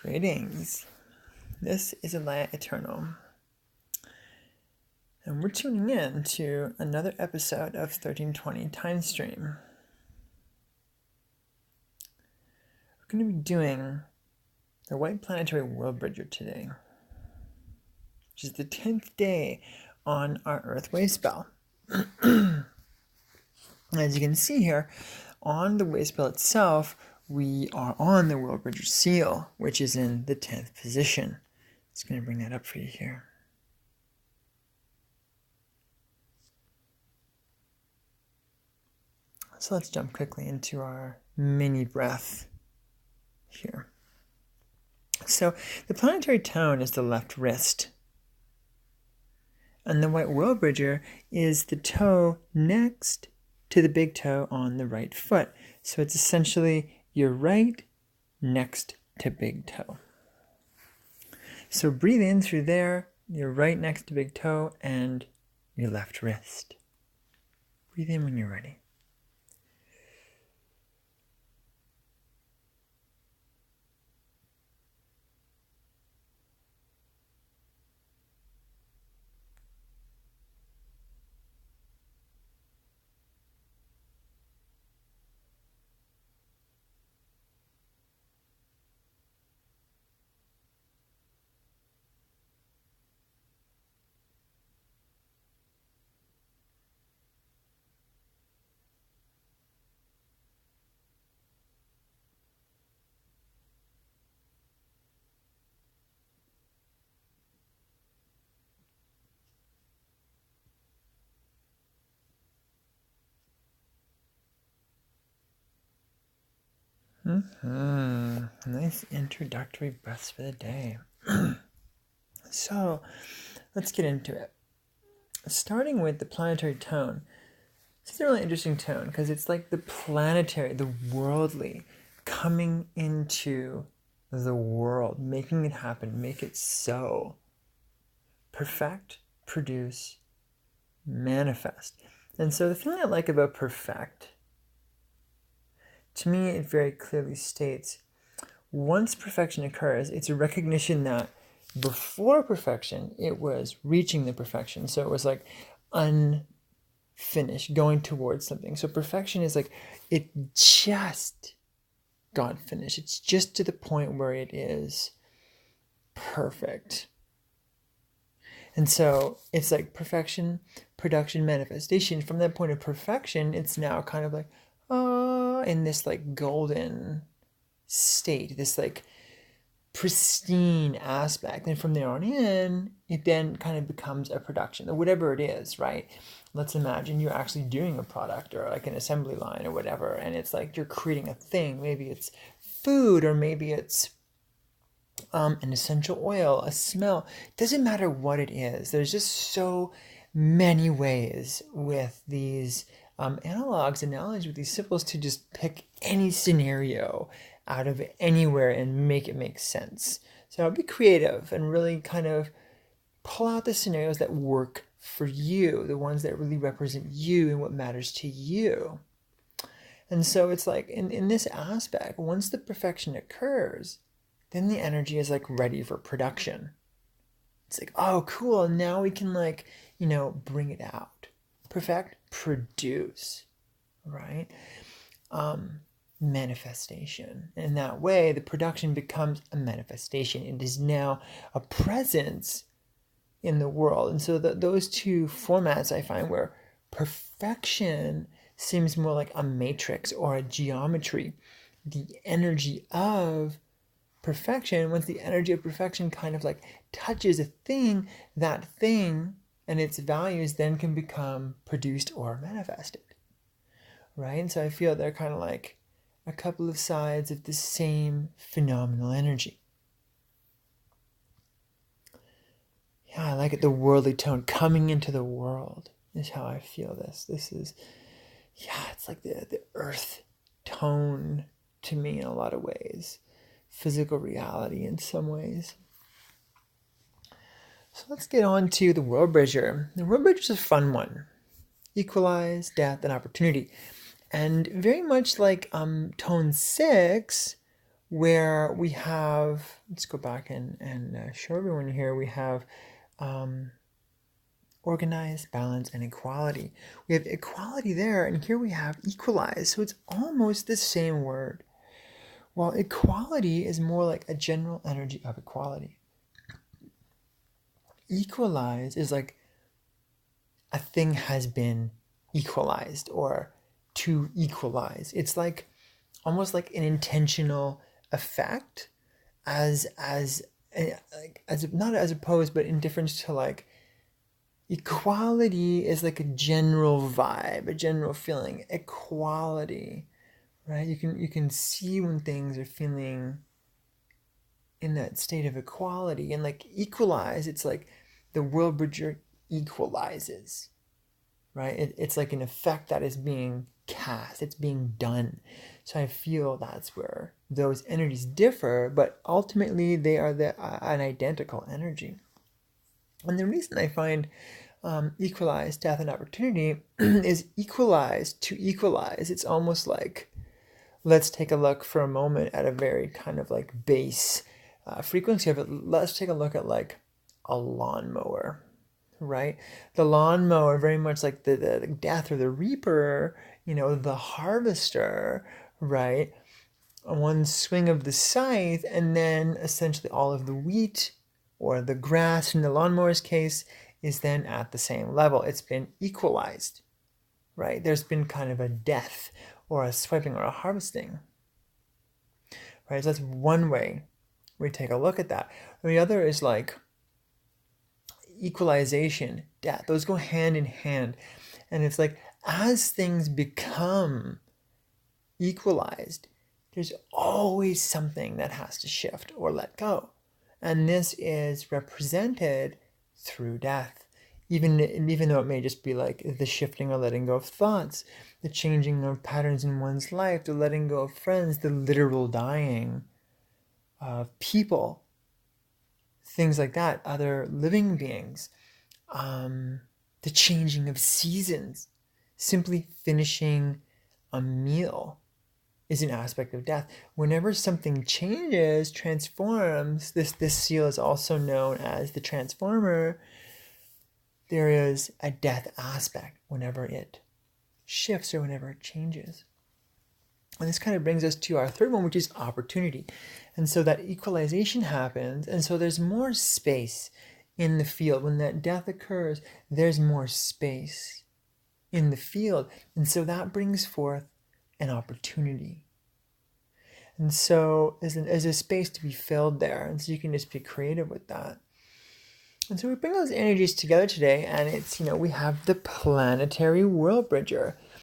Greetings. This is Alaya Eternal, and we're tuning in to another episode of 1320 Time Stream. We're going to be doing the White Planetary World Bridger today, which is the 10th day on our Earth wavespell. As you can see here, on the wavespell itself, we are on the World Bridger seal, which is in the 10th position. Just going to bring that up for you here. So let's jump quickly into our mini breath here. So the planetary tone is the left wrist, and the White World Bridger is the toe next to the big toe on the right foot. So it's essentially your right next to big toe. So breathe in through there, your right next to big toe, and your left wrist. Breathe in when you're ready. Nice introductory breaths for the day. So, let's get into it. Starting with the planetary tone. It's a really interesting tone because it's like the planetary, the worldly, coming into the world, making it happen, make it so. Perfect, produce, manifest. And so the thing I like about perfect, to me, it very clearly states, once perfection occurs, it's a recognition that before perfection, it was reaching the perfection. So it was like unfinished, going towards something. So perfection is like, it just got finished. It's just to the point where it is perfect. And so it's like perfection, production, manifestation. From that point of perfection, it's now kind of like, in this like golden state, this like pristine aspect. And from there on in, it then kind of becomes a production, or whatever it is, right? Let's imagine you're actually doing a product or like an assembly line or whatever, and it's like you're creating a thing. Maybe it's food, or maybe it's an essential oil, a smell. It doesn't matter what it is. There's just so many ways with these analogs, analogies, with these symbols to just pick any scenario out of anywhere and make it make sense. So be creative and really kind of pull out the scenarios that work for you, the ones that really represent you and what matters to you. And so it's like in this aspect, once the perfection occurs, then the energy is like ready for production. It's like, oh, cool. Now we can like, bring it out. Perfect, produce, right? Manifestation. In that way, the production becomes a manifestation. It is now a presence in the world. And so those two formats I find where perfection seems more like a matrix or a geometry. The energy of perfection, once the energy of perfection kind of like touches a thing, that thing and its values then can become produced or manifested, right? And so I feel they're kind of like a couple of sides of the same phenomenal energy. Yeah, I like it. The worldly tone coming into the world is how I feel this. This is, it's like the earth tone to me in a lot of ways. Physical reality in some ways. So let's get on to the World Bridger. The World Bridger is a fun one. Equalize, death, and opportunity. And very much like tone 6, where we have, let's go back and show everyone here, we have organized, balance, and equality. We have equality there, and here we have equalize. So it's almost the same word. While equality is more like a general energy of equality. Equalize is like a thing has been equalized or to equalize. It's like almost like an intentional effect as not as opposed, but in difference to like equality is like a general vibe, a general feeling. Equality, right? You can see when things are feeling in that state of equality, and like equalize, it's like the world bridger equalizes, right? It's like an effect that is being cast, it's being done. So I feel that's where those energies differ, but ultimately they are an identical energy. And the reason I find equalize, death, and opportunity is equalize to equalize. It's almost like, let's take a look for a moment at a very kind of like base frequency of it. Let's take a look at like a lawnmower, right? The lawnmower, very much like the death or the reaper, the harvester, right? One swing of the scythe, and then essentially all of the wheat or the grass in the lawnmower's case is then at the same level. It's been equalized, right? There's been kind of a death or a swiping or a harvesting, right? So that's one way we take a look at that. And the other is like equalization, death. Those go hand in hand. And it's like as things become equalized, there's always something that has to shift or let go. And this is represented through death. Even though it may just be like the shifting or letting go of thoughts, the changing of patterns in one's life, the letting go of friends, the literal dying of people, things like that, other living beings, the changing of seasons, simply finishing a meal is an aspect of death. Whenever something changes, transforms, this seal is also known as the transformer, there is a death aspect whenever it shifts or whenever it changes. And this kind of brings us to our third one, which is opportunity. And so that equalization happens, and so there's more space in the field. When that death occurs, there's more space in the field. And so that brings forth an opportunity. And so there's a space to be filled there. And so you can just be creative with that. And so we bring those energies together today, and it's, we have the planetary world bridger.